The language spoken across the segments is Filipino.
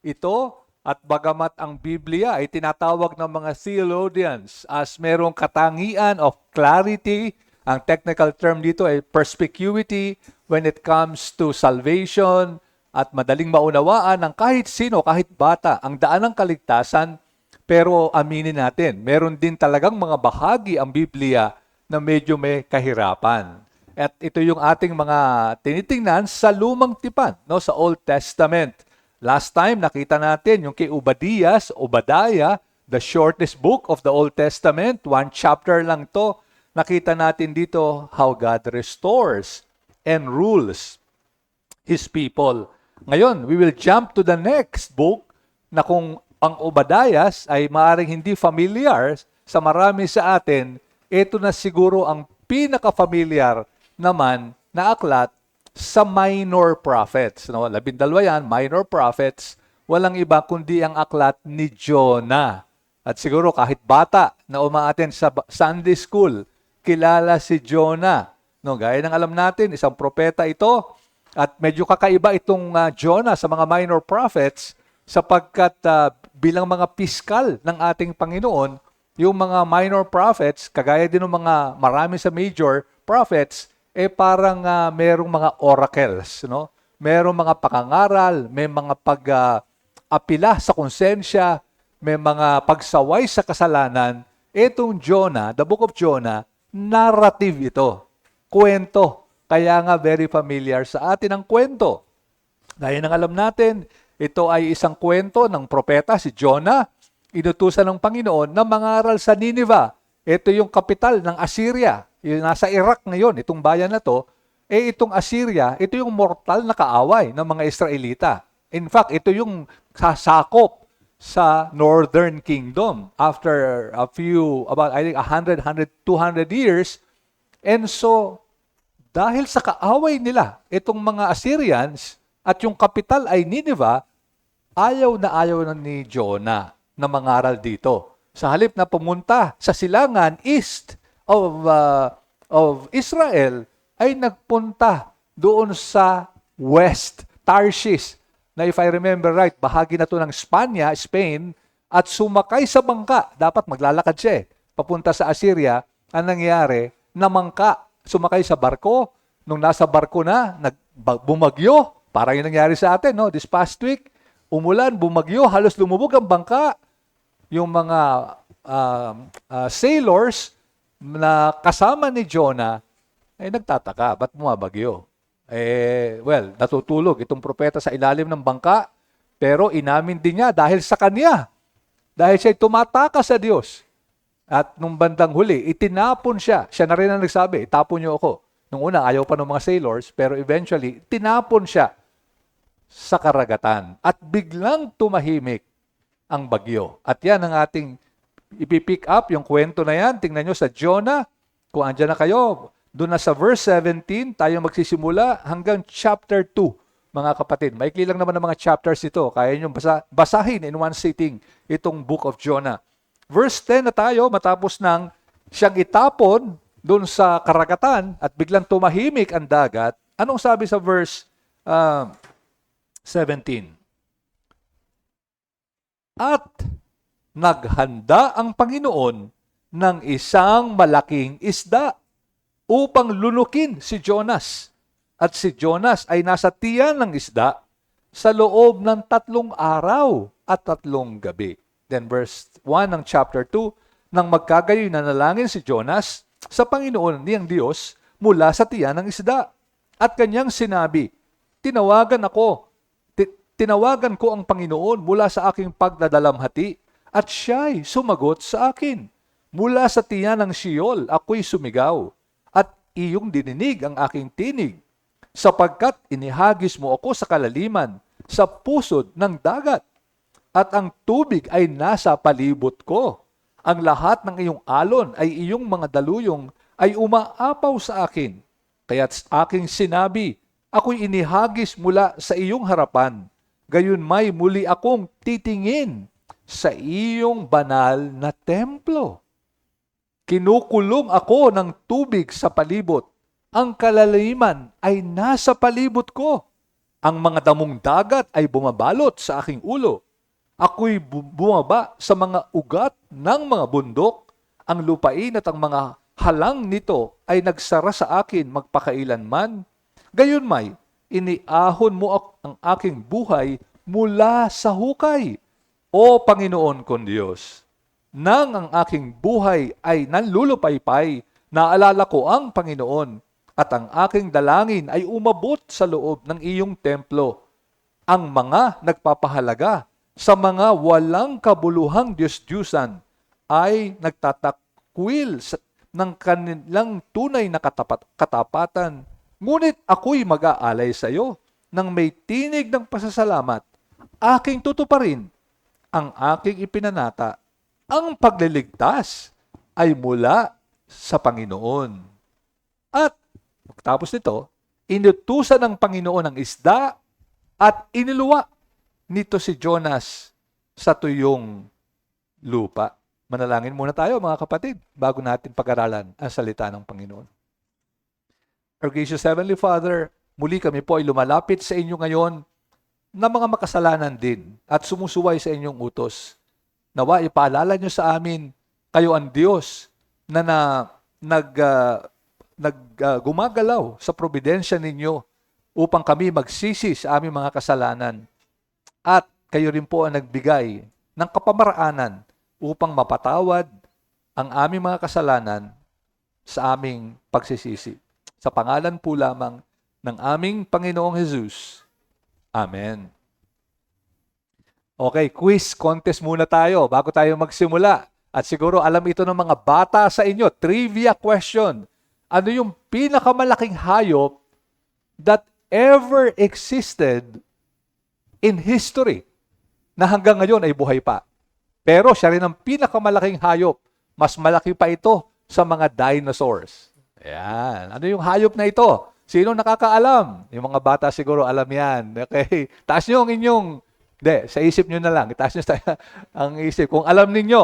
ito at bagamat ang Biblia ay tinatawag ng mga theologians as merong katangian of clarity, ang technical term dito ay perspicuity when it comes to salvation at madaling maunawaan ng kahit sino, kahit bata, ang daan ng kaligtasan. Pero aminin natin, meron din talagang mga bahagi ang Biblia na medyo may kahirapan. At ito yung ating mga tinitingnan sa lumang tipan, no, sa Old Testament. Last time nakita natin yung kay Obadiah, the shortest book of the Old Testament, one chapter lang to. Nakita natin dito how God restores and rules His people. Ngayon, we will jump to the next book na kung ang Obadiah ay maaaring hindi familiar sa marami sa atin, ito na siguro ang pinaka-familiar naman na aklat sa minor prophets. No? 12 yan, minor prophets. Walang iba kundi ang aklat ni Jonah. At siguro kahit bata na umaaten sa Sunday school, kilala si Jonah. No, gaya ng alam natin, isang propeta ito. At medyo kakaiba itong Jonah sa mga minor prophets sapagkat bilang mga piskal ng ating Panginoon, yung mga minor prophets, kagaya din ng mga marami sa major prophets, parang merong mga oracles, no? Merong mga pakangaral, may mga pag-apila sa konsensya, may mga pagsaway sa kasalanan. Itong Jonah, the book of Jonah, narrative ito. Kwento. Kaya nga very familiar sa atin ang kwento. Gaya ng alam natin, ito ay isang kwento ng propeta, si Jonah, inutusan ng Panginoon na mangaral sa Nineveh. Ito yung kapital ng Assyria. Yung nasa Iraq ngayon, itong bayan na to, itong Assyria, ito yung mortal na kaaway ng mga Israelita. In fact, ito yung sasakop sa Northern Kingdom after a few, about I think 200 years. And so, dahil sa kaaway nila, itong mga Assyrians at yung kapital ay Nineveh, ayaw na ni Jonah na mangaral dito. Sa halip na pumunta sa silangan east of Israel, ay nagpunta doon sa west, Tarshish, na if I remember right, bahagi na to ng Spain, at sumakay sa bangka. Dapat maglalakad siya papunta sa Assyria. Ang nangyari, namangka, sumakay sa barko. Nung nasa barko na, bumagyo. Parang yung nangyari sa atin, no? This past week, umulan, bumagyo, halos lumubog ang bangka. Yung mga sailors na kasama ni Jonah ay nagtataka, ba't bumabagyo? Well, natutulog itong propeta sa ilalim ng bangka, pero inamin din niya dahil sa kanya. Dahil siya'y tumataka sa Diyos. At nung bandang huli, itinapon siya. Siya na rin ang nagsabi, itapon niyo ako. Nung una, ayaw pa ng mga sailors, pero eventually, tinapon siya sa karagatan. At biglang tumahimik ang bagyo. At yan ang ating ipipick up, yung kwento na yan. Tingnan nyo sa Jonah. Kung andyan na kayo, doon na sa verse 17, tayo magsisimula hanggang chapter 2, mga kapatid. Maikli lang naman ang mga chapters ito. Kaya nyo basahin in one sitting itong book of Jonah. Verse 10 na tayo, matapos nang siyang itapon doon sa karagatan at biglang tumahimik ang dagat. Anong sabi sa verse 17? At naghanda ang Panginoon ng isang malaking isda upang lunukin si Jonas. At si Jonas ay nasa tiyan ng isda sa loob ng 3 araw at 3 gabi. Then verse 1 ng chapter 2, nang magkagayoy nanalangin si Jonas sa Panginoon niyang Diyos mula sa tiyan ng isda. At kanyang sinabi, tinawagan ko ang Panginoon mula sa aking pagdadalamhati at siya'y sumagot sa akin. Mula sa tiyan ng Sheol ako'y sumigaw at iyong dininig ang aking tinig sapagkat inihagis mo ako sa kalaliman, sa pusod ng dagat. At ang tubig ay nasa palibot ko. Ang lahat ng iyong alon ay iyong mga daluyong ay umaapaw sa akin. Kaya't aking sinabi, ako'y inihagis mula sa iyong harapan. Gayon may muli akong titingin sa iyong banal na templo. Kinukulong ako ng tubig sa palibot. Ang kalaliman ay nasa palibot ko. Ang mga damong dagat ay bumabalot sa aking ulo. Ako'y bumaba sa mga ugat ng mga bundok. Ang lupain at ang mga halang nito ay nagsara sa akin magpakailanman. Gayunmay, iniahon mo ang aking buhay mula sa hukay. O Panginoon kong Diyos, nang ang aking buhay ay nanlulupaypay, naalala ko ang Panginoon at ang aking dalangin ay umabot sa loob ng iyong templo. Ang mga nagpapahalaga sa mga walang kabuluhang Diyos-Diyusan ay nagtatakwil ng kanilang tunay na katapatan. Ngunit ako'y mag-aalay sa iyo nang may tinig ng pasasalamat. Aking tutuparin ang aking ipinanata. Ang pagliligtas ay mula sa Panginoon. At pagkatapos nito, inutusan ng Panginoon ang isda at iniluwa nito si Jonas sa tuyong lupa. Manalangin muna tayo mga kapatid bago natin pag-aralan ang salita ng Panginoon. Our gracious Heavenly Father, muli kami po ay lumalapit sa inyo ngayon na mga makasalanan din at sumusuway sa inyong utos. Nawa ipaalala nyo sa amin, kayo ang Diyos na gumagalaw sa probidensya ninyo upang kami magsisi sa aming mga kasalanan. At kayo rin po ang nagbigay ng kapamaraanan upang mapatawad ang aming mga kasalanan sa aming pagsisisi. Sa pangalan po lamang ng aming Panginoong Jesus. Amen. Okay, quiz contest muna tayo bago tayo magsimula. At siguro alam ito ng mga bata sa inyo. Trivia question. Ano yung pinakamalaking hayop that ever existed in history na hanggang ngayon ay buhay pa? Pero siya rin ang pinakamalaking hayop. Mas malaki pa ito sa mga dinosaurs. Ayan. Ano yung hayop na ito? Sino nakakaalam? Yung mga bata siguro alam yan. Okay. Taas nyo ang inyong, sa isip nyo na lang. Taas nyo ang isip. Kung alam ninyo,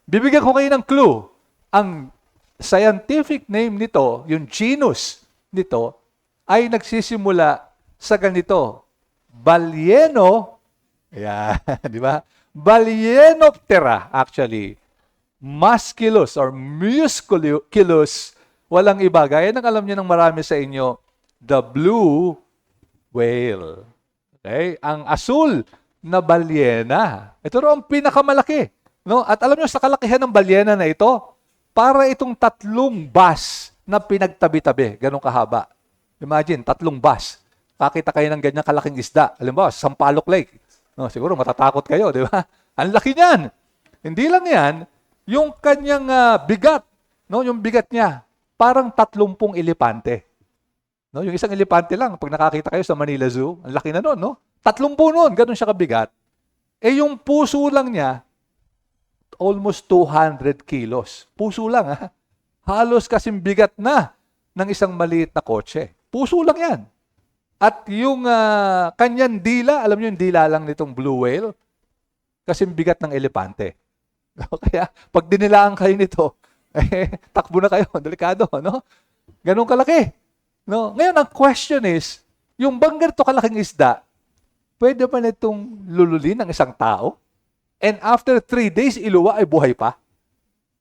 bibigyan ko kayo ng clue. Ang scientific name nito, yung genus nito, ay nagsisimula sa ganito. Balyeno, yan, di ba? Balyenoptera, actually. Musculus or musculus, walang iba. Gaya ng alam niyo ng marami sa inyo, the blue whale. Okay? Ang asul na balyena. Ito rin ang pinakamalaki. No? At alam niyo, sa kalakihan ng balyena na ito, para itong 3 bus na pinagtabi-tabi. Ganong kahaba. Imagine, 3 bus. Kakita kayo ng ganyang kalaking isda. Halimbawa, sa Sampaloc Lake. No, siguro matatakot kayo, di ba? Ang laki niyan. Hindi lang yan, yung kanyang bigat, no, yung bigat niya, parang 30 elepante. No, yung isang elepante lang, pag nakakita kayo sa Manila Zoo, ang laki na nun, no? 30 nun, ganun siya kabigat. Eh yung puso lang niya, almost 200 kilos. Puso lang, ha? Halos kasing bigat na ng isang maliit na kotse. Puso lang yan. At yung kanyang dila, alam niyo yung dila lang nitong blue whale, kasing bigat ng elepante. Kaya, pag dinilaan kayo nito, takbo na kayo. Delikado, no? Ganun kalaki. No? Ngayon, ang question is, yung bang ganito kalaking isda, pwede pa nitong lululin ng isang tao? And after 3 days, iluwa ay buhay pa?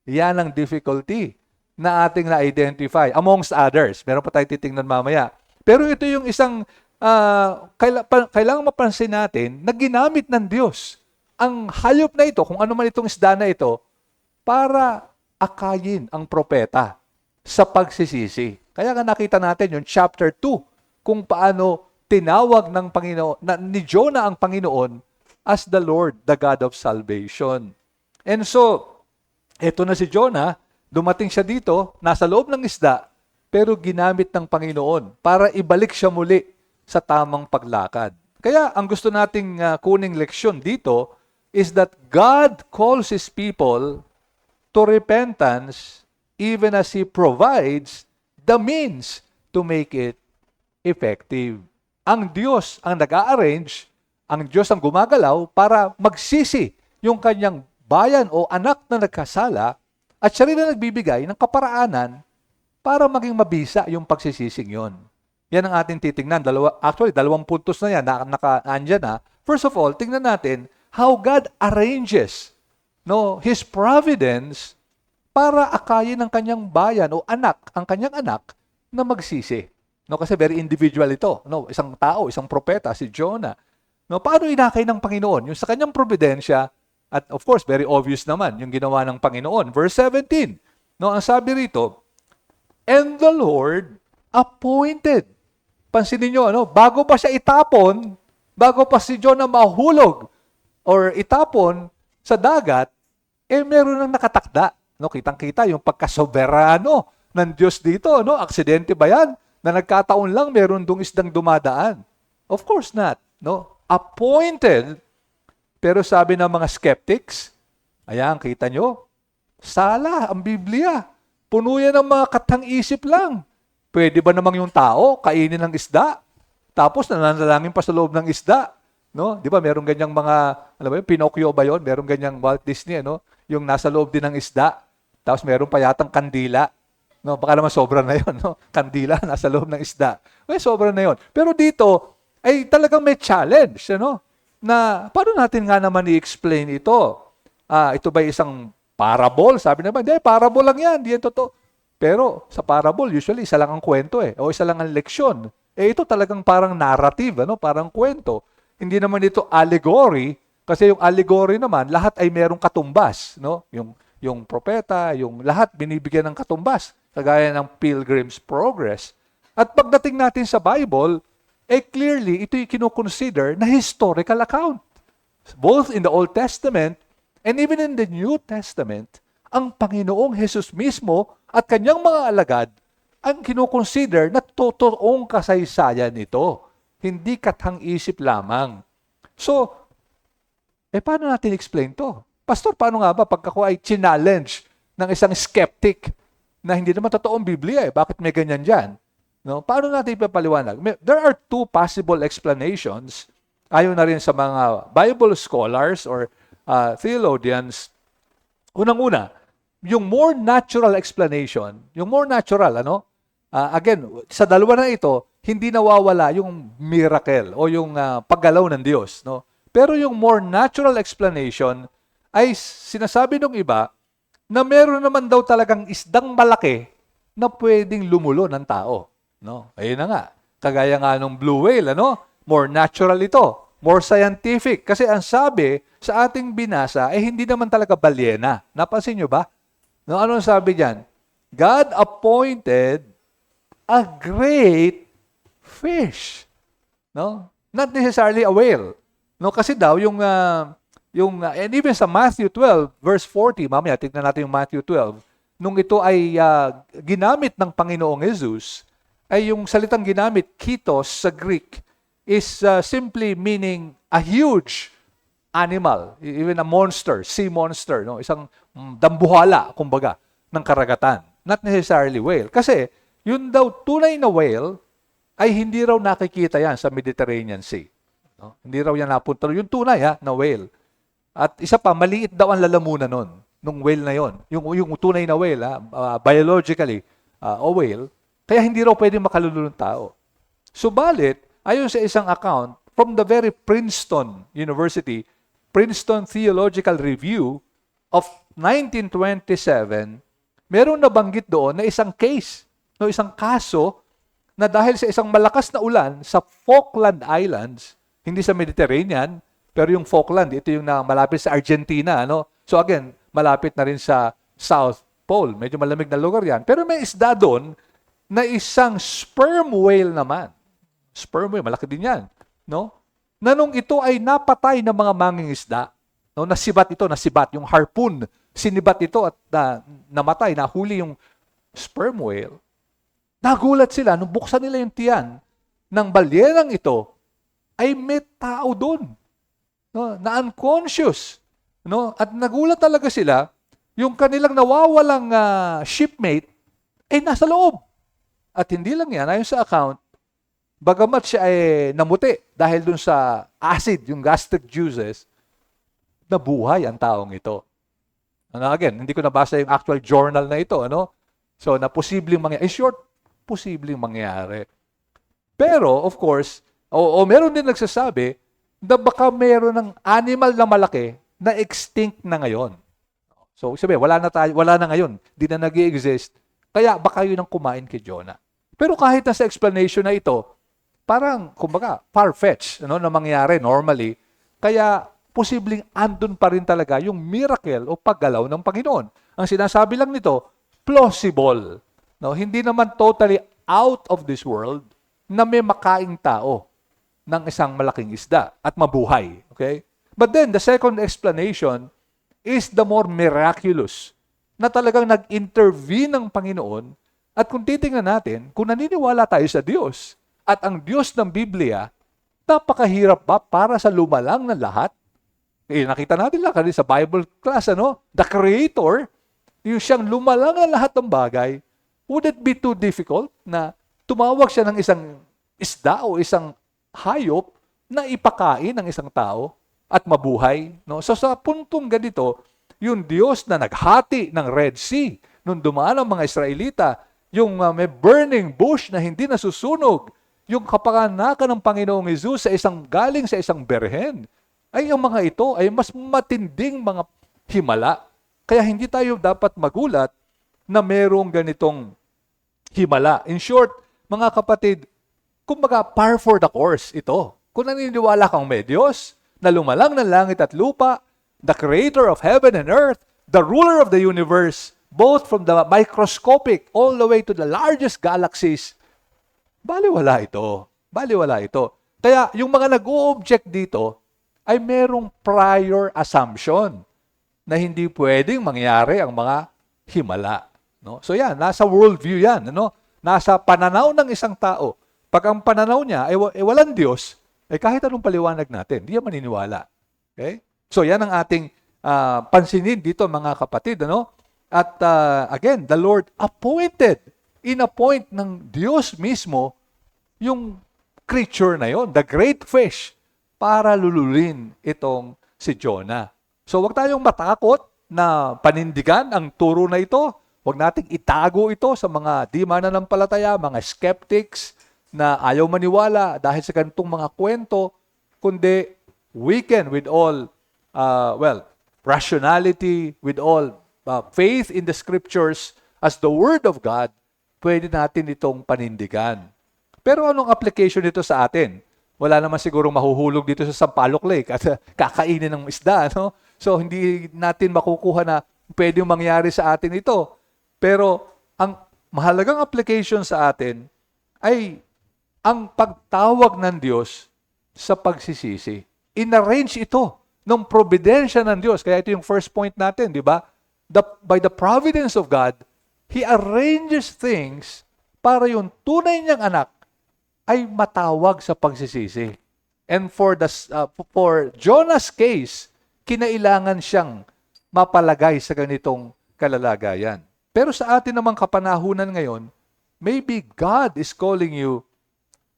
Yan ang difficulty na ating na-identify, amongst others. Meron pa tayong titingnan mamaya. Pero ito yung isang kailangan mapansin natin na ginamit ng Diyos ang hayop na ito, kung ano man itong isda na ito, para akayin ang propeta sa pagsisisi. Kaya nga nakita natin yung chapter 2, kung paano tinawag ng Panginoon, ni Jonah ang Panginoon as the Lord, the God of salvation. And so, eto na si Jonah, dumating siya dito, nasa loob ng isda, pero ginamit ng Panginoon para ibalik siya muli sa tamang paglakad. Kaya ang gusto nating kuning leksyon dito is that God calls His people to repentance even as He provides the means to make it effective. Ang Diyos ang nag-a-arrange, ang Diyos ang gumagalaw para magsisi yung kanyang bayan o anak na nagkasala at siya rin na nagbibigay ng kaparaanan para maging mabisa yung pagsisising yon. Yan ang ating titingnan. Actually, dalawang puntos na yan na naka-andyan na. First of all, tingnan natin how God arranges His providence para akayin ng kanyang bayan o ang kanyang anak na magsisi. Kasi very individual ito. Isang tao, isang propeta, si Jonah. Paano inakay ng Panginoon? Yung sa kanyang providensya, at of course, very obvious naman yung ginawa ng Panginoon. Verse 17, ang sabi rito, and the Lord appointed. Pansinin nyo, bago pa siya itapon, bago pa si Jonah mahulog or itapon sa dagat, meron nang nakatakda. Kitang-kita yung pagkasoberano ng Diyos dito. Aksidente ba yan? Na nagkataon lang meron dong isdang dumadaan. Of course not. Appointed. Pero sabi ng mga skeptics, ayan, kita nyo, sala ang Biblia. Puno yan ng mga katang-isip lang. Pwede ba namang yung tao kainin ng isda? Tapos nananalangin pa sa loob ng isda. Di ba merong ganyang mga, Pinocchio ba yun? Merong ganyang Walt Disney, yung nasa loob din ng isda. Tapos meron pa yatang kandila. Baka naman sobra na yun. Kandila nasa loob ng isda. Sobra na yun. Pero dito, ay talagang may challenge. Na paano natin nga naman i-explain ito? Ito ba isang parable? Sabi naman, hindi, parable lang yan. Hindi yan totoo. Pero sa parable, usually, isa lang ang kwento o isa lang ang leksyon. Ito talagang parang narrative, parang kwento. Hindi naman ito allegory, kasi yung allegory naman, lahat ay merong katumbas. Yung propeta, yung lahat binibigyan ng katumbas, kagaya ng Pilgrim's Progress. At pagdating natin sa Bible, clearly, ito yung kinoconsider na historical account. Both in the Old Testament and even in the New Testament, ang Panginoong Jesus mismo at kanyang mga alagad ang kinoconsider na totoong kasaysayan nito. Hindi katang-isip lamang. So, paano natin explain to? Pastor, paano nga ba pag ako ay challenge ng isang skeptic na hindi naman totoong Biblia bakit may ganyan dyan? Paano natin ipapaliwanag? There are two possible explanations ayon na rin sa mga Bible scholars or theologians. Unang-una, yung more natural explanation, yung more natural, again, sa dalawa na ito, hindi nawawala yung miracle o yung paggalaw ng Diyos. Pero yung more natural explanation ay sinasabi ng iba na meron naman daw talagang isdang malaki na pwedeng lumulo ng tao. Ayun na nga. Kagaya nga ng blue whale, more natural ito. More scientific. Kasi ang sabi sa ating binasa ay hindi naman talaga balyena. Napansin nyo ba? Ano ang sabi diyan? God appointed a great fish. Not necessarily a whale. Kasi daw and even sa Matthew 12 verse 40, mamaya tignan natin yung Matthew 12, nung ito ay ginamit ng Panginoong Jesus, ay yung salitang ginamit, kitos sa Greek, is simply meaning a huge animal, even a monster, sea monster, isang dambuhala, kumbaga, ng karagatan. Not necessarily whale. Kasi, yun daw tunay na whale, ay hindi raw nakikita yan sa Mediterranean Sea. Hindi raw yan napunta. Yung tunay na whale. At isa pa, maliit daw ang lalamunan nun, nung whale na yon. Yung tunay na whale, biologically, a whale, kaya hindi raw pwedeng makalulunod ng tao. Subalit, ayon sa isang account from the very Princeton University, Princeton Theological Review of 1927, meron nabanggit doon na isang case, isang kaso na dahil sa isang malakas na ulan sa Falkland Islands, hindi sa Mediterranean, pero yung Falkland, ito yung malapit sa Argentina. So again, malapit na rin sa South Pole. Medyo malamig na lugar yan. Pero may isda doon na isang sperm whale naman. Sperm whale, malaki din yan. Na nung ito ay napatay ng mga mangingisda, nasibat, yung harpoon, sinibat ito at namatay, nahuli yung sperm whale. Nagulat sila, nung buksan nila yung tiyan ng balyenang ito, ay may tao doon, na unconscious. At nagulat talaga sila, yung kanilang nawawalang shipmate, ay nasa loob. At hindi lang yan, ayon sa account, bagamat siya ay namuti dahil dun sa acid, yung gastric juices, nabuhay ang taong ito. Again, hindi ko nabasa yung actual journal na ito. So, na posibleng mangyari. Short, posibleng mangyari. Pero, of course, o meron din nagsasabi na baka meron ng animal na malaki na extinct na ngayon. So, sabi, wala na ngayon. Di na nag-i-exist. Kaya baka yun ang kumain kay Jonah. Pero kahit na sa explanation na ito, parang, kumbaga, far-fetched, na mangyari normally. Kaya, posibleng andun pa rin talaga yung miracle o paggalaw ng Panginoon. Ang sinasabi lang nito, plausible. Hindi naman totally out of this world na may makaing tao ng isang malaking isda at mabuhay. Okay? But then, the second explanation is the more miraculous, na talagang nag-intervene ng Panginoon. At kung titingnan natin, kung naniniwala tayo sa Diyos, at ang Diyos ng Biblia, napakahirap ba para sa lumalang na lahat? Nakita natin lang kanina sa Bible class, the Creator, yung siyang lumalang na lahat ng bagay, would it be too difficult na tumawag siya ng isang isda o isang hayop na ipakain ng isang tao at mabuhay? So sa puntong ganito, yung Diyos na naghati ng Red Sea, nung dumaan ang mga Israelita, yung may burning bush na hindi nasusunog, yung kapanganakan ng Panginoong Hesus galing sa isang berhen, ay ang mga ito ay mas matinding mga himala. Kaya hindi tayo dapat magulat na merong ganitong himala. In short, mga kapatid, kumbaga par for the course ito. Kung naniniwala kang may Diyos na lumalang ng langit at lupa, the creator of heaven and earth, the ruler of the universe, both from the microscopic all the way to the largest galaxies, baliwala ito. Baliwala ito. Kaya yung mga nag-o-object dito ay merong prior assumption na hindi pwedeng mangyari ang mga himala. So yan, nasa worldview yan. Nasa pananaw ng isang tao. Pag ang pananaw niya ay walang Diyos, kahit anong paliwanag natin, hindi yan maniniwala. Okay? So yan ang ating pansinin dito mga kapatid. At again, the Lord in-appoint ng Diyos mismo yung creature na yon, the great fish, para lululin itong si Jonah. So wag tayong matakot na panindigan ang turo na ito. Wag nating itago ito sa mga di mananampalataya, mga skeptics na ayaw maniwala dahil sa ganitong mga kwento, kundi we can with all, rationality, with all faith in the scriptures as the Word of God, pwede natin itong panindigan. Pero anong application nito sa atin? Wala naman sigurong mahuhulog dito sa Sampaloc Lake at kakainin ng isda. So hindi natin makukuha na pwedeng mangyari sa atin ito. Pero ang mahalagang application sa atin ay ang pagtawag ng Diyos sa pagsisisi. In-arrange ito ng providensya ng Diyos. Kaya ito yung first point natin, di ba? By the providence of God, He arranges things para yung tunay niyang anak ay matawag sa pagsisisi. And for Jonah's case, kinailangan siyang mapalagay sa ganitong kalalagayan. Pero sa atin namang kapanahunan ngayon, maybe God is calling you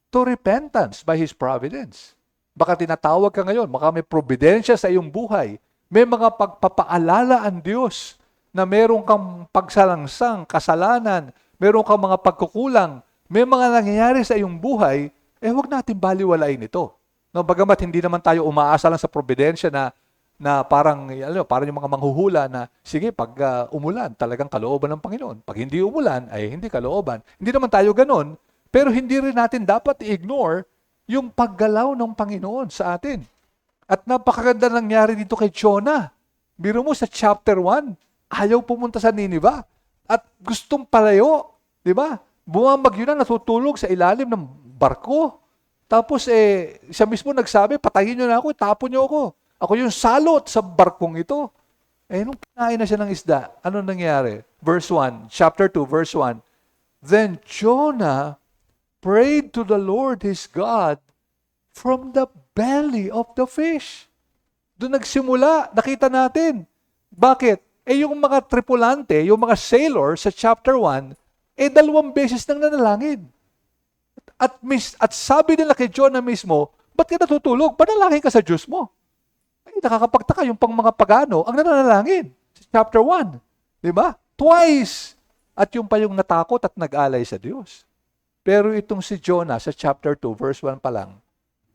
to repentance by His providence. Baka tinatawag ka ngayon, baka may providensya sa iyong buhay. May mga pagpapaalala ang Diyos na meron kang pagsalangsang, kasalanan, meron kang mga pagkukulang, may mga nangyayari sa iyong buhay, huwag natin baliwalain ito. Bagamat hindi naman tayo umaasa lang sa providensya na parang yung mga manghuhula na, sige, pag umulan, talagang kalooban ng Panginoon. Pag hindi umulan, ay hindi kalooban. Hindi naman tayo ganon, pero hindi rin natin dapat i-ignore yung paggalaw ng Panginoon sa atin. At napakaganda nangyari dito kay Jonah. Biro mo sa chapter 1, ayaw pumunta sa Nineveh at gustong palayo, di ba? Bumabagyo na, natutulog sa ilalim ng barko. Tapos siya mismo nagsabi, patayin niyo na ako, tapon niyo ako. Ako yung salot sa barkong ito. Nung kinain na siya ng isda, ano nangyari? Verse 1, chapter 2, verse 1. Then Jonah prayed to the Lord his God from the belly of the fish. Doon nagsimula, nakita natin. Bakit? Yung mga tripulante, yung mga sailor sa chapter 1, 2 beses nang nanalangin. At sabi nila kay Jonah mismo, ba't ka natutulog? Panalangin ka sa Diyos mo. Nakakapagtaka yung pang mga pagano ang nanalangin. Sa chapter 1. Di ba? Twice. At yung pa yung natakot at nag-alay sa Diyos. Pero itong si Jonah sa chapter 2, verse 1 pa lang,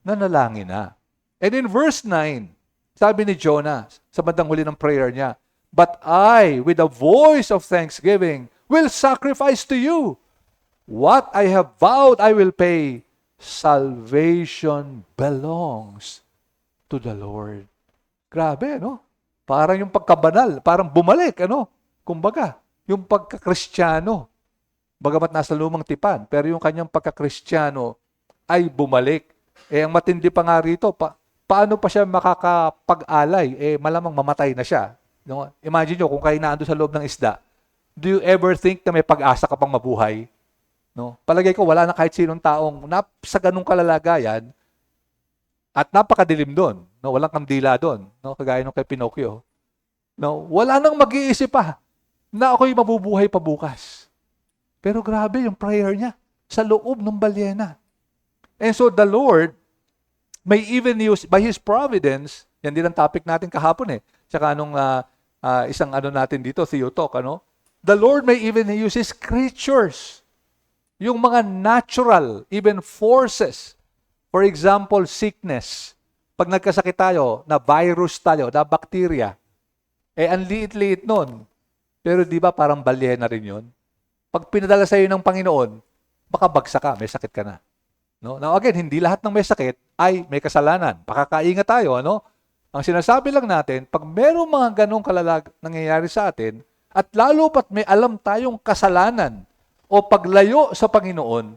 nanalangin na. And in verse 9, sabi ni Jonah sa bandang huli ng prayer niya, "But I, with a voice of thanksgiving, will sacrifice to you. What I have vowed I will pay. Salvation belongs to the Lord." Grabe, no? Parang yung pagkabanal, parang bumalik, ano? Kumbaga, yung pagkakristyano. Bagamat nasa lumang tipan, pero yung kanyang pagkakristyano ay bumalik. Ang matindi pa nga rito, paano pa siya makakapag-alay? Malamang mamatay na siya. No? Imagine nyo, kung kayo naando sa loob ng isda, do you ever think na may pag-asa ka pang mabuhay? No? Palagay ko, wala na kahit sinong taong sa ganung kalalagayan at napakadilim doon. No? Walang kandila doon. No? Kagaya nung kay Pinocchio. No? Wala nang mag-iisip pa na ako'y mabubuhay pa bukas. Pero grabe yung prayer niya sa loob ng balyena. And so the Lord may even use, by His providence, yan din ang topic natin kahapon Tsaka nung isang natin dito, Theotalk, the Lord may even use His creatures. Yung mga natural, even forces. For example, sickness. Pag nagkasakit tayo, na virus tayo, na bacteria, ang liit-liit nun. Pero di ba parang balyena rin yun? Pag pinadala sa iyo ng Panginoon, baka bagsak ka, may sakit ka na. No? Now again, hindi lahat ng may sakit ay may kasalanan. Pakakaingat tayo, Ang sinasabi lang natin, pag merong mga ganong nangyayari sa atin, at lalo pat may alam tayong kasalanan o paglayo sa Panginoon,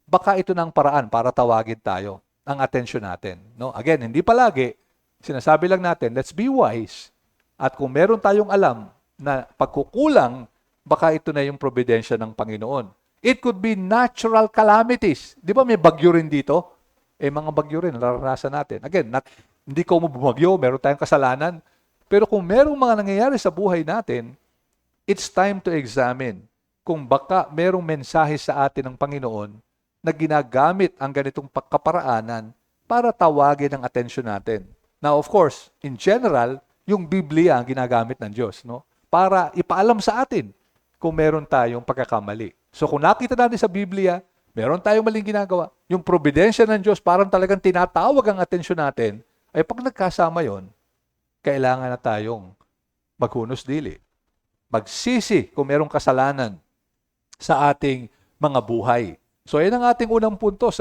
baka ito na ang paraan para tawagin tayo, ang atensyon natin. No? Again, hindi palagi. Sinasabi lang natin, let's be wise. At kung meron tayong alam na pagkukulang, baka ito na yung providensya ng Panginoon. It could be natural calamities. Di ba may bagyo rin dito? Mga bagyo rin, naranasan natin. Again, hindi ko mo bumagyo, meron tayong kasalanan. Pero kung merong mga nangyayari sa buhay natin, it's time to examine kung baka merong mensahe sa atin ng Panginoon na ginagamit ang ganitong pagkaparaanan para tawagin ang atensyon natin. Now, of course, in general, yung Biblia ang ginagamit ng Diyos, para ipaalam sa atin kung meron tayong pagkakamali. So kung nakita natin sa Biblia, meron tayong maling ginagawa. Yung providensya ng Diyos, parang talagang tinatawag ang atensyon natin, ay pag nagkasama yon, kailangan na tayong maghunos dili. Magsisi kung merong kasalanan sa ating mga buhay. So yan ang ating unang puntos,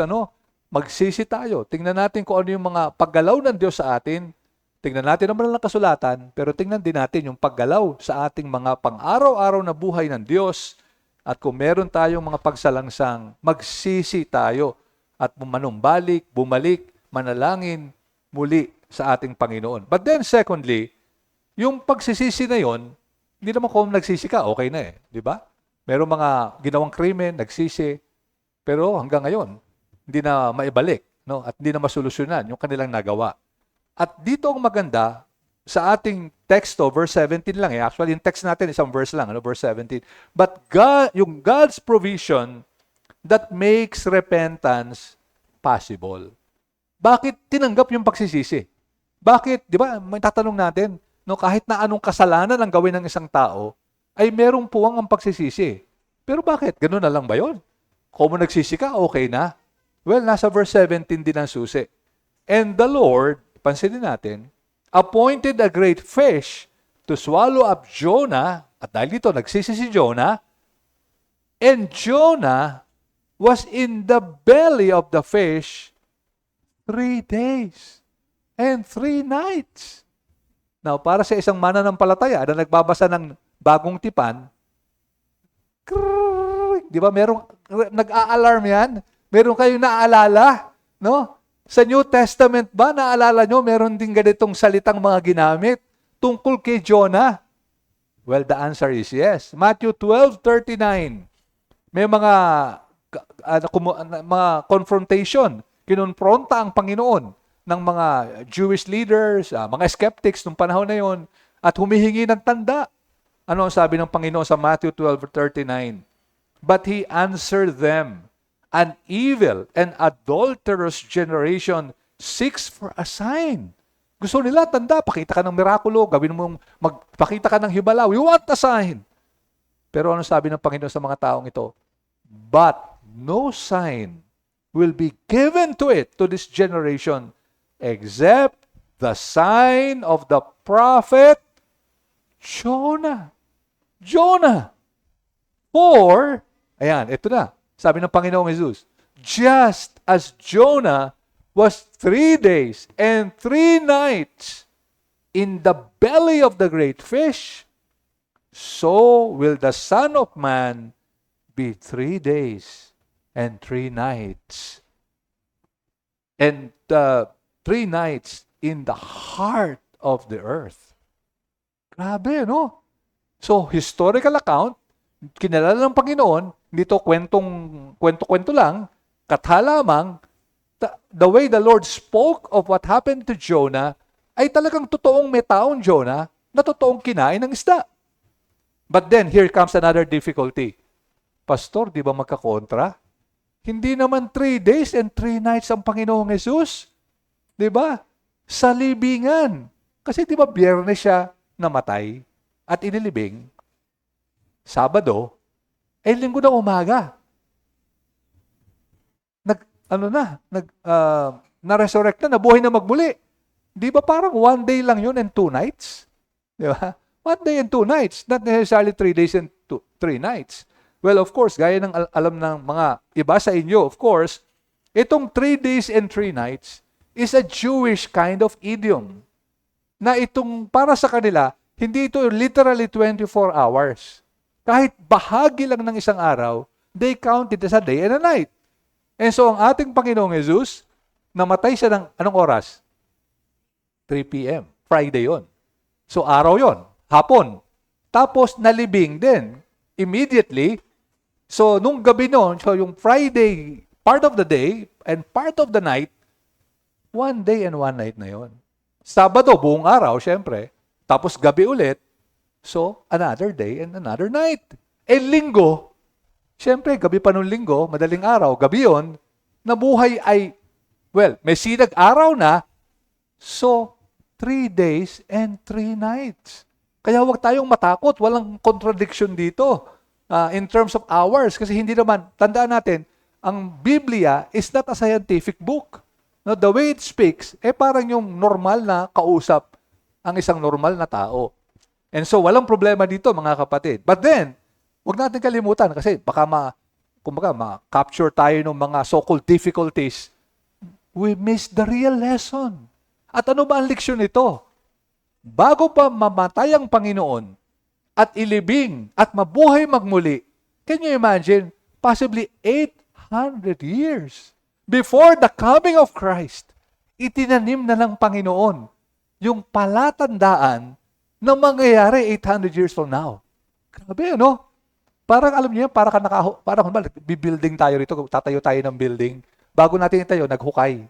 Magsisi tayo. Tingnan natin kung ano yung mga paggalaw ng Diyos sa atin. Tingnan natin naman ang kasulatan, pero tingnan din natin yung paggalaw sa ating mga pang-araw-araw na buhay ng Diyos. At kung meron tayong mga pagsalangsang, magsisi tayo at manumbalik, bumalik, manalangin muli sa ating Panginoon. But then secondly, yung pagsisisi na yon, hindi naman kung nagsisi ka, okay na di ba? Meron mga ginawang krimen, nagsisi, pero hanggang ngayon, hindi na maibalik, at hindi na masolusyonan yung kanilang nagawa. At dito ang maganda, sa ating texto, verse 17 lang Actually, yung text natin, isang verse lang, verse 17. But God, yung God's provision that makes repentance possible. Bakit tinanggap yung pagsisisi? Bakit, di ba, may tatanong natin, kahit na anong kasalanan ang gawin ng isang tao, ay merong puwang ang pagsisisi. Pero bakit? Ganun na lang ba yun? Kung mo nagsisi ka, okay na. Well, nasa verse 17 din ang susi. And the Lord, pansinin natin, appointed a great fish to swallow up Jonah, at dahil dito, nagsisi si Jonah, and Jonah was in the belly of the fish 3 days and 3 nights. Now, para sa isang mananampalataya na nagbabasa ng bagong tipan, di ba, merong nag-a-alarm yan? Meron kayong naaalala, Sa New Testament ba, naalala nyo, meron din ganitong salitang mga ginamit tungkol kay Jonah? Well, the answer is yes. Matthew 12:39. May mga confrontation. Kinonfronta ang Panginoon ng mga Jewish leaders, mga skeptics nung panahon na yon, at humihingi ng tanda. Ano ang sabi ng Panginoon sa Matthew 12:39? But He answered them, an evil and adulterous generation seeks for a sign. Gusto nila, tanda, pakita ka ng mirakulo, gawin mong magpakita ka ng himala. We want a sign. Pero ano sabi ng Panginoon sa mga taong ito? But no sign will be given to it, to this generation, except the sign of the prophet Jonah. Jonah. For, ayan, ito na. Sabi ng Panginoong Jesus, just as Jonah was 3 days and 3 nights in the belly of the great fish, so will the Son of Man be 3 days and 3 nights. And 3 nights in the heart of the earth. Grabe, no? So, historical account, kinalala ng Panginoon, dito kwento-kwento lang, katha lamang, the way the Lord spoke of what happened to Jonah, ay talagang totoong may taong Jonah na totoong kinain ng isda. But then, here comes another difficulty. Pastor, di ba magkakontra? Hindi naman 3 days and 3 nights ang Panginoong Jesus. Di ba? Sa libingan. Kasi di ba Biyernes siya namatay at inilibing? Sabado, Linggo ng umaga. Na-resurrect na, nabuhay na magmuli. Di ba parang 1 day lang yun and 2 nights? Di ba? 1 day and 2 nights, not necessarily 3 days and 3 nights. Well, of course, gaya ng alam ng mga iba sa inyo, of course, itong 3 days and 3 nights is a Jewish kind of idiom. Na itong, para sa kanila, hindi ito literally 24 hours. Kahit bahagi lang ng isang araw, they count it as a day and a night. And so, ang ating Panginoong Jesus, namatay siya ng anong oras? 3 p.m. Friday yon. So, araw yon, hapon. Tapos, nalibing din. Immediately, so, nung gabi noon, so yung Friday, part of the day, and part of the night, 1 day and 1 night na yon. Sabado, buong araw, syempre. Tapos, gabi ulit. So, another day and another night. Linggo, syempre, gabi pa nung linggo, madaling araw, gabi yon, nabuhay ay, well, may sinag araw na, so, 3 days and 3 nights. Kaya huwag tayong matakot, walang contradiction dito in terms of hours. Kasi hindi naman, tandaan natin, ang Biblia is not a scientific book. No, the way it speaks, parang yung normal na kausap ang isang normal na tao. And so, walang problema dito, mga kapatid. But then, huwag natin kalimutan kasi baka ma-capture tayo ng mga so-called difficulties. We miss the real lesson. At ano ba ang leksyon nito? Bago pa mamatay ang Panginoon at ilibing at mabuhay magmuli, can you imagine? Possibly 800 years before the coming of Christ, itinanim na ng Panginoon yung palatandaan na mangyayari 800 years from now. Grabe, ano? Parang alam niyo, parang bibuilding tayo rito, tatayo tayo ng building. Bago natin itayo, naghukay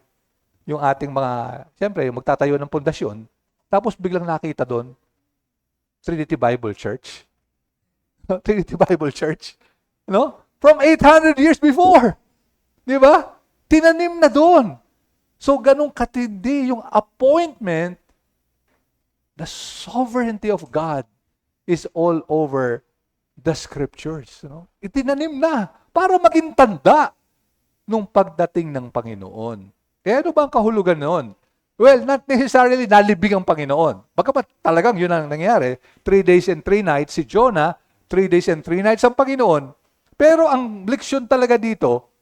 yung ating mga, siyempre, yung magtatayo ng pundasyon. Tapos biglang nakita doon, Trinity Bible Church. Trinity Bible Church. No? From 800 years before. Di ba? Tinanim na doon. So, ganun katindi yung appointment. The sovereignty of God is all over the scriptures. No? Itinanim na para maging tanda nung pagdating ng Panginoon. Ano ba ang kahulugan noon? Well, not necessarily nalibing ang Panginoon. Bagamat talagang yun ang nangyari. 3 days and 3 nights si Jonah, 3 days and 3 nights ang Panginoon. Pero ang leksyon talaga dito,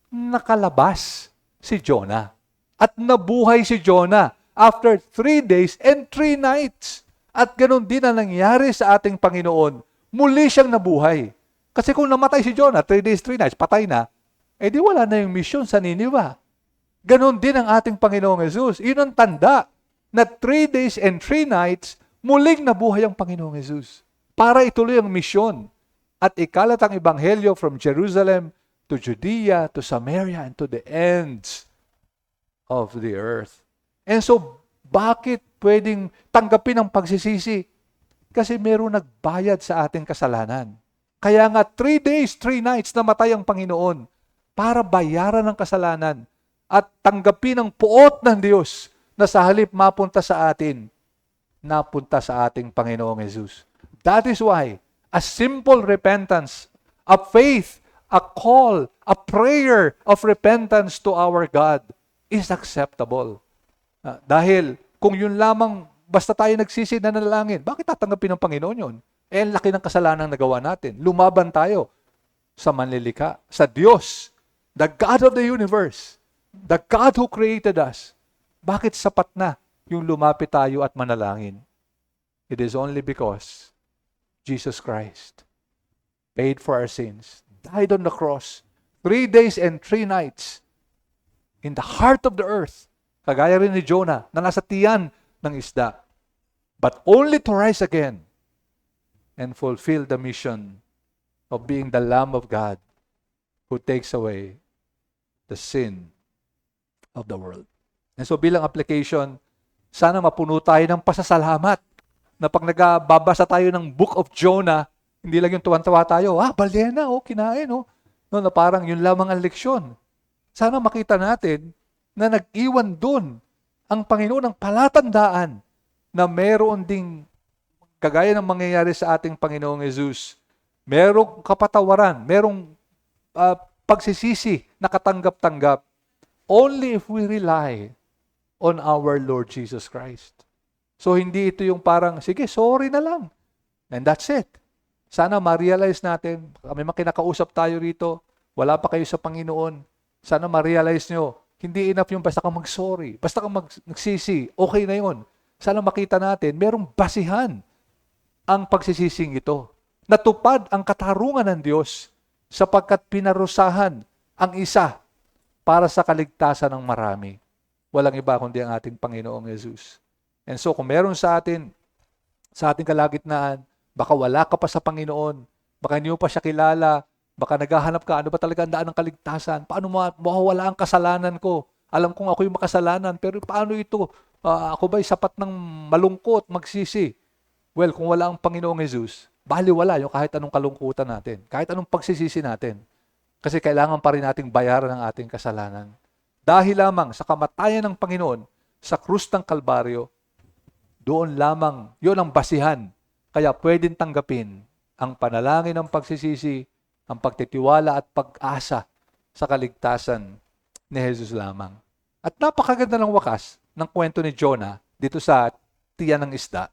nakalabas si Jonah. At nabuhay si Jonah after 3 days and 3 nights. At ganun din ang nangyari sa ating Panginoon. Muli siyang nabuhay. Kasi kung namatay si Jonah, 3 days, 3 nights, patay na, di wala na yung mission sa Nineveh. Ganon din ang ating Panginoong Jesus. Yun ang tanda na 3 days and 3 nights, muling nabuhay ang Panginoong Jesus para ituloy ang misyon at ikalat ang Ebanghelyo from Jerusalem to Judea, to Samaria, and to the ends of the earth. And so, bakit pwedeng tanggapin ang pagsisisi? Kasi meron nagbayad sa ating kasalanan. Kaya nga 3 days, 3 nights namatay ang Panginoon para bayaran ang kasalanan at tanggapin ang puot ng Diyos na sa halip mapunta sa atin, napunta sa ating Panginoong Jesus. That is why a simple repentance, a faith, a call, a prayer of repentance to our God is acceptable. Dahil kung yun lamang, basta tayo nagsisi na nanalangin, bakit tatanggapin ng Panginoon yun? Ang laki ng kasalanan na nagawa natin. Lumaban tayo sa manlilikha, sa Diyos, the God of the universe, the God who created us. Bakit sapat na yung lumapit tayo at manalangin? It is only because Jesus Christ paid for our sins, died on the cross, 3 days and 3 nights in the heart of the earth, kagaya rin ni Jonah na nasa tiyan ng isda, but only to rise again and fulfill the mission of being the Lamb of God who takes away the sin of the world. And so bilang application, sana mapuno tayo ng pasasalamat na pag nagbabasa tayo ng Book of Jonah, hindi lang yung tuwan-tawa tayo, balena, kinain, no, na parang yun lamang ang leksyon. Sana makita natin na nag-iwan dun ang Panginoon ng palatandaan na meron ding kagaya ng mangyayari sa ating Panginoong Jesus, merong kapatawaran, merong pagsisisi na katanggap-tanggap only if we rely on our Lord Jesus Christ. So hindi ito yung parang, sige, sorry na lang. And that's it. Sana ma-realize natin, may makinakausap tayo rito, wala pa kayo sa Panginoon. Sana ma-realize nyo, hindi enough yung basta kang mag-sorry, basta kang nagsisi, okay na yun. Sana makita natin, merong basihan ang pagsisising ito. Natupad ang katarungan ng Diyos sapagkat pinarusahan ang isa para sa kaligtasan ng marami. Walang iba kundi ang ating Panginoong Jesus. And so kung meron sa atin, sa ating kalagitnaan, baka wala ka pa sa Panginoon, baka hindi mo pa siya kilala, baka naghahanap ka, ano ba talaga ang daan ng kaligtasan? Paano mawawala ang kasalanan ko? Alam kong ako yung makasalanan, pero paano ito? Ako ba'y sapat ng malungkot, magsisi? Well, kung wala ang Panginoong Jesus, baliwala yung kahit anong kalungkutan natin, kahit anong pagsisisi natin. Kasi kailangan pa rin nating bayaran ang ating kasalanan. Dahil lamang sa kamatayan ng Panginoon, sa krus ng Kalbaryo, doon lamang, yun ang basihan. Kaya pwedeng tanggapin ang panalangin ng pagsisisi, ang pagtitiwala at pag-asa sa kaligtasan ni Jesus lamang. At napakaganda ng wakas ng kwento ni Jonah dito sa tiyan ng isda.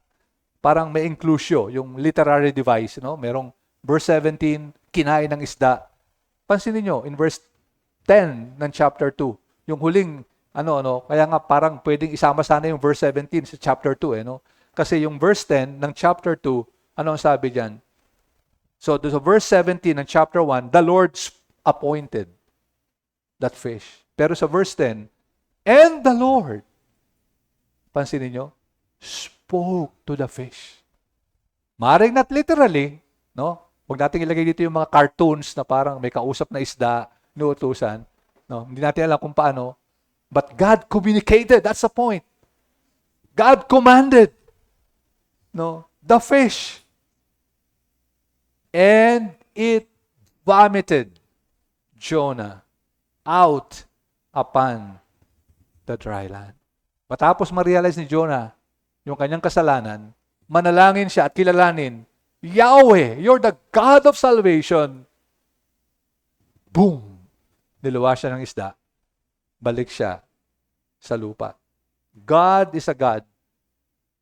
Parang may inclusio, yung literary device, no? Merong verse 17, kinain ng isda. Pansinin nyo, in verse 10 ng chapter 2, yung huling, kaya nga parang pwedeng isama sana yung verse 17 sa chapter 2, no? Kasi yung verse 10 ng chapter 2, ano ang sabi diyan? So, sa verse 17 ng chapter 1, the Lord appointed that fish. Pero sa verse 10, and the Lord, pansinin nyo, spoke to the fish. Maring not literally, no? Huwag natin ilagay dito yung mga cartoons na parang may kausap na isda, inuutusan. No? Hindi natin alam kung paano. But God communicated. That's the point. God commanded. No? The fish. And it vomited Jonah out upon the dry land. Matapos ma-realize ni Jonah yung kanyang kasalanan, manalangin siya at kilalanin, Yahweh, you're the God of salvation. Boom! Niluwa siya ng isda. Balik siya sa lupa. God is a God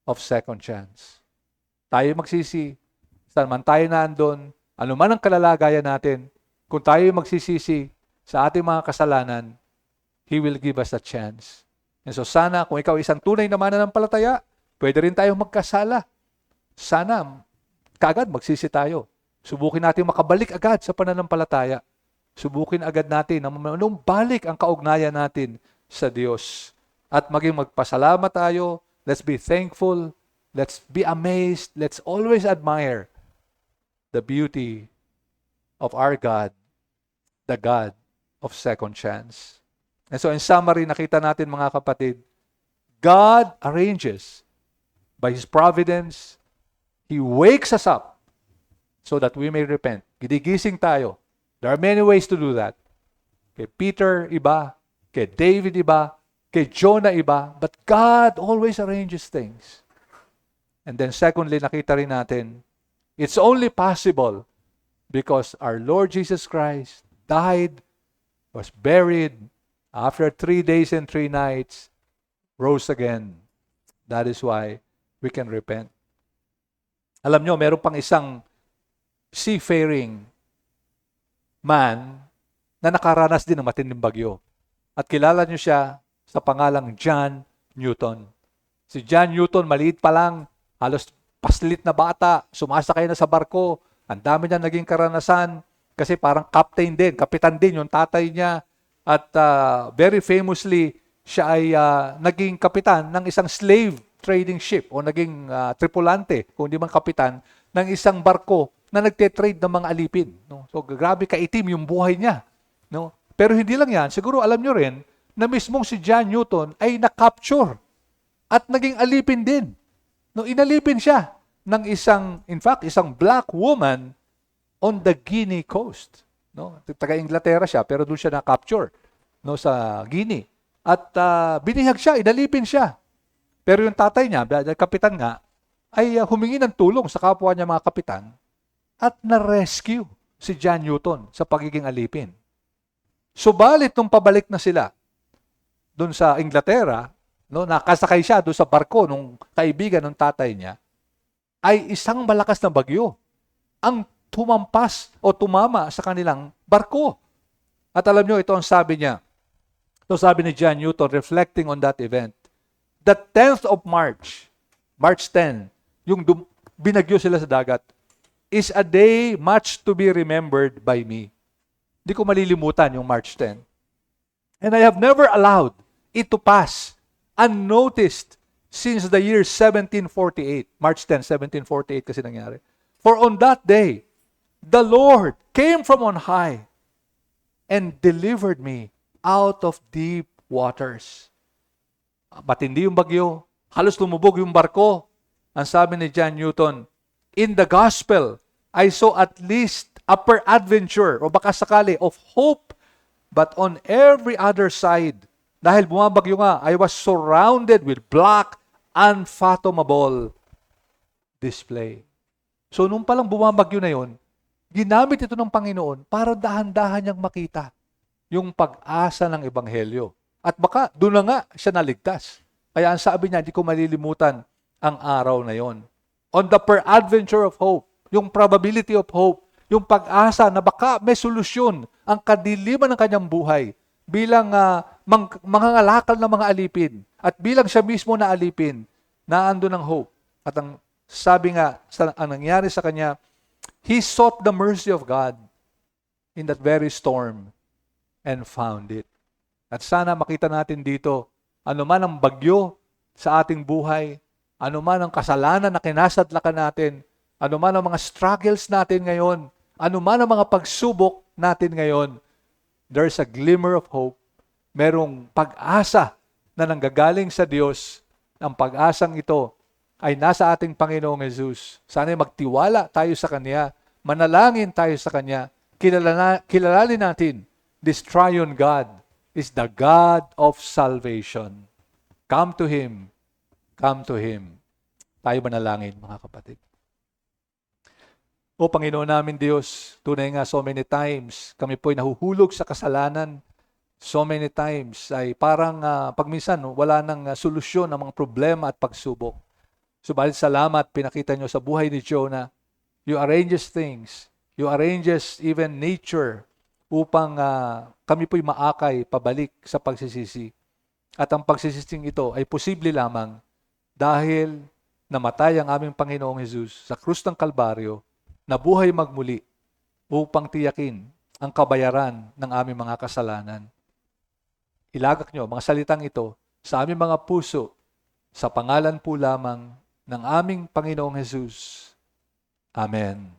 of second chance. Tayo magsisi, saan man tayo naandun, ano man ang kalalagayan natin, kung tayo magsisisi sa ating mga kasalanan, He will give us a chance. And so sana, kung ikaw isang tunay na mananampalataya, pwede rin tayo magkasala. Sana, kaagad magsisi tayo. Subukin natin makabalik agad sa pananampalataya. Subukin agad natin na manong balik ang kaugnayan natin sa Diyos. At maging magpasalamat tayo. Let's be thankful. Let's be amazed. Let's always admire the beauty of our God, the God of second chance. And so in summary, nakita natin mga kapatid, God arranges by His providence, He wakes us up so that we may repent. Gidigising tayo. There are many ways to do that. Kay Peter, iba. Kay David, iba. Kay Jonah, iba. But God always arranges things. And then secondly, nakita rin natin, it's only possible because our Lord Jesus Christ died, was buried, after 3 days and 3 nights, rose again. That is why we can repent. Alam nyo, meron pang isang seafaring man na nakaranas din ng matinding bagyo. At kilala nyo siya sa pangalang John Newton. Si John Newton, maliit pa lang, halos paslit na bata, sumasakay na sa barko, ang dami niya naging karanasan, kasi parang captain din, kapitan din yung tatay niya, at very famously, siya ay naging kapitan ng isang slave trading ship o naging tripulante, kung di man kapitan, ng isang barko na nagte-trade ng mga alipin. No? So grabe kaitim yung buhay niya. No? Pero hindi lang yan, siguro alam nyo rin na mismong si John Newton ay na-capture at naging alipin din. No, inalipin siya ng isang black woman on the Guinea coast. No? Taga-Inglaterra siya, pero doon siya na-capture, no, sa Guinea. At binihag siya, inalipin siya. Pero yung tatay niya, kapitan nga, ay humingi ng tulong sa kapwa niya mga kapitan at na-rescue si John Newton sa pagiging alipin. Subalit nung pabalik na sila doon sa Inglaterra, no, nakasakay siya doon sa barko nung kaibigan ng tatay niya, ay isang malakas na bagyo ang tumampas o tumama sa kanilang barko. At alam nyo, ito ang sabi niya. Ito sabi ni John Newton reflecting on that event. The 10th of March, March 10, yung binagyo sila sa dagat, is a day much to be remembered by me. Hindi ko malilimutan yung March 10. And I have never allowed it to pass unnoticed since the year 1748. March 10, 1748 kasi nangyari. For on that day, the Lord came from on high and delivered me out of deep waters. Matindi yung bagyo. Halos lumubog yung barko. Ang sabi ni John Newton, in the gospel, I saw at least a peradventure o baka sakali of hope, but on every other side, dahil bumabagyo nga, I was surrounded with black, unfathomable display. So nung palang bumabagyo na yon, ginamit ito ng Panginoon para dahan-dahan niyang makita yung pag-asa ng Ebanghelyo. At baka doon na nga siya naligtas. Kaya ang sabi niya, hindi ko malilimutan ang araw na yon. On the peradventure of hope, yung probability of hope, yung pag-asa na baka may solusyon ang kadiliman ng kanyang buhay bilang mangangalakal ng mga alipin at bilang siya mismo na alipin, naando ng hope. At ang sabi nga, ang nangyari sa kanya, he sought the mercy of God in that very storm and found it. At sana makita natin dito, anuman ang bagyo sa ating buhay, anuman ang kasalanan na kinasadlakan natin, anuman ang mga struggles natin ngayon, anuman ang mga pagsubok natin ngayon, there's a glimmer of hope. Merong pag-asa na nanggagaling sa Diyos. Ang pag-asang ito ay nasa ating Panginoong Jesus. Sana'y magtiwala tayo sa Kanya, manalangin tayo sa Kanya, kilalanin natin, this triune God is the God of salvation. Come to Him. Come to Him. Tayo manalangin, mga kapatid. O Panginoon namin Diyos, tunay nga so many times, kami po'y nahuhulog sa kasalanan. So many times ay parang pagminsan wala nang solusyon ang mga problema at pagsubok. Subalit salamat, pinakita nyo sa buhay ni Jonah. You arranges things. You arranges even nature upang kami po'y maakay pabalik sa pagsisisi. At ang pagsisising ito ay posible lamang dahil namatay ang aming Panginoong Jesus sa krus ng Kalbaryo, nabuhay magmuli upang tiyakin ang kabayaran ng aming mga kasalanan. Ilagak nyo mga salitang ito sa aming mga puso sa pangalan po lamang ng aming Panginoong Jesus. Amen.